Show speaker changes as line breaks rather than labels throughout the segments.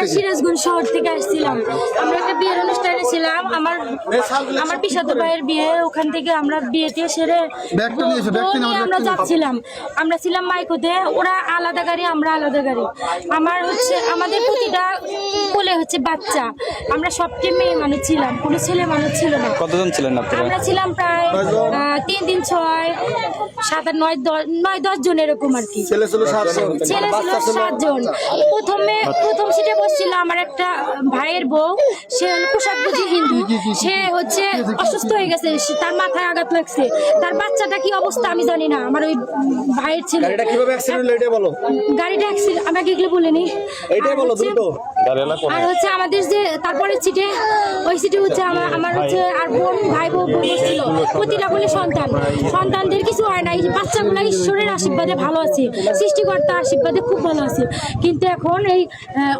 আমরা সিরাজগঞ্জ শহর থেকে আসছিলাম। আমরা একটা বিয়ের অনুষ্ঠানে ছিলাম, আমার পিসাতো ভাইয়ের বিয়ে। ওখান থেকে আমরা বিয়েতে সেরে আমরা যাচ্ছিলাম। আমরা ছিলাম মাইকোতে, ওরা আলাদা গাড়ি, আমরা আলাদা গাড়ি। আমাদের প্রতিটা কোলে বাচ্চা। আমরা সবচেয়ে মেয়ে মানুষ ছিলাম, কোনো ছেলে মানুষ ছিল না।
কতজন ছিলেন আপনারা?
আমরা ছিলাম প্রায় 3, 3, 6, 7, 8, 9, 10 জন এরকম আর কি। ছেলে ছিল 7 জন। প্রথম সিটে বসছিল আমার একটা ভাইয়ের বউ। সে পোশাক বুঝি হিন্দু। সে অসুস্থ হয়ে গেছে, তার মাথায় আঘাত লাগছে। তার বাচ্চাটা কি অবস্থা আমি জানি না। আমার ওই ভাইয়ের ছিল গাড়িটা অ্যাক্সিডেন্ট, আমাকে এগুলো বলেনি। আর আমাদের যে তারপরে সিটে, ওই সিটে আমার আর বোন, ভাই বোন বসছিল। প্রতিটা বলে সন্তানদের কিছু হয় না। এই বাচ্চাগুলা ঈশ্বরের আশীর্বাদে ভালো আছে, সৃষ্টিকর্তার আশীর্বাদে খুব ভালো আছে। কিন্তু এখন এই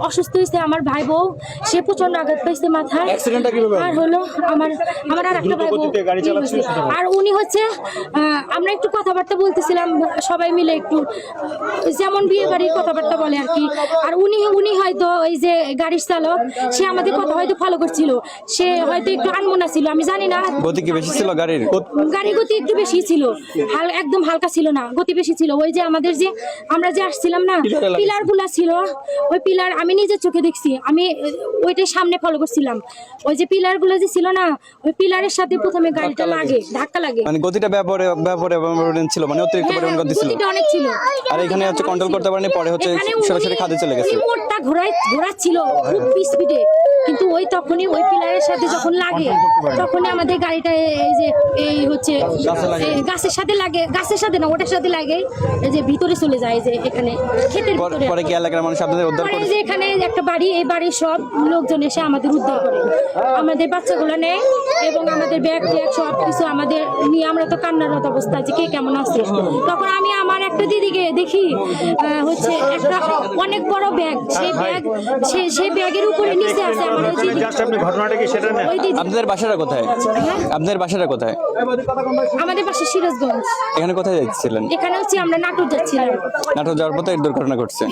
অসুস্থ হয়েছে আমার ভাই বউ। সে প্রচন্ড আঘাত পাইছে মাথায়। আর আমার আর একটা ভাই বউ। আর উনি আমরা একটু কথাবার্তা বলতেছিলাম সবাই মিলে, একটু যেমন বিয়ে বাড়ির কথাবার্তা বলে আর কি। আর উনি হয়তো ওই যে গাড়ির চালক, সে আমাদের কথা হয়তো ফলো করছিল। সে হয়তো একটু আনমনা ছিল, আমি জানি না।
গতি কি বেশি ছিল গাড়ির?
গাড়ি গতি একটু বেশি ছিল, একদম হালকা ছিল না, গতি বেশি ছিল। ওই যে আমরা যে আসছিলাম না, পিলার গুলা ছিল, ওই পিলার আমি নিজের চোখে দেখছি। আমি ওইটার সামনে ফলো করছিলাম। ওই যে পিলার গুলো যে ছিল না, ওই পিলারের সাথে প্রথমে গাড়িটা ধাক্কা লাগে।
মানে গতিটা ব্যাপারে ছিল, মানে অতিরিক্ত পরিমাণ গতি ছিল।
গতিটা অনেক ছিল।
আর এখানে কন্ট্রোল করতে পারেনি, পরে সরাসরি খাদে চলে গেছে।
মোটটা ঘোরাচ্ছিল খুব স্পিডে, কিন্তু তখনই ওই পিলারের সাথে যখন লাগে, তখনই আমাদের গাড়িটা গাছের সাথে লাগে। গাছের সাথে না, ওটার সাথে লাগে, এই যে ভিতরে চলে যায়, যে এখানে ক্ষেতের ভিতরে।
পরে কি এলাকার মানুষ আপনাদের উদ্ধার করে?
যে এখানে একটা বাড়ি, এই বাড়ির সব লোকজন এসে আমাদের উদ্ধার করে। আমাদের বাচ্চাগুলো নেয় এবং আমাদের ব্যাগ সব কিছু আমাদের নিয়ে। আমরা তো কান্নারত অবস্থা, যে কে কেমন আছে। তখন আমি আমার একটা দিদিকে দেখি, একটা অনেক বড় ব্যাগ, সেই ব্যাগের উপরে নিচে আছে আমার ওই দিদি।
আপনাদের বাসাটা কোথায়? আপনাদের বাসাটা কোথায়?
আমাদের বাসা সিরাজগঞ্জ।
এখানে কোথায় যাচ্ছিলেন?
এখানে আমরা নাটোর যাচ্ছিলাম।
নাটোর যাওয়ার পথে দুর্ঘটনা ঘটছে।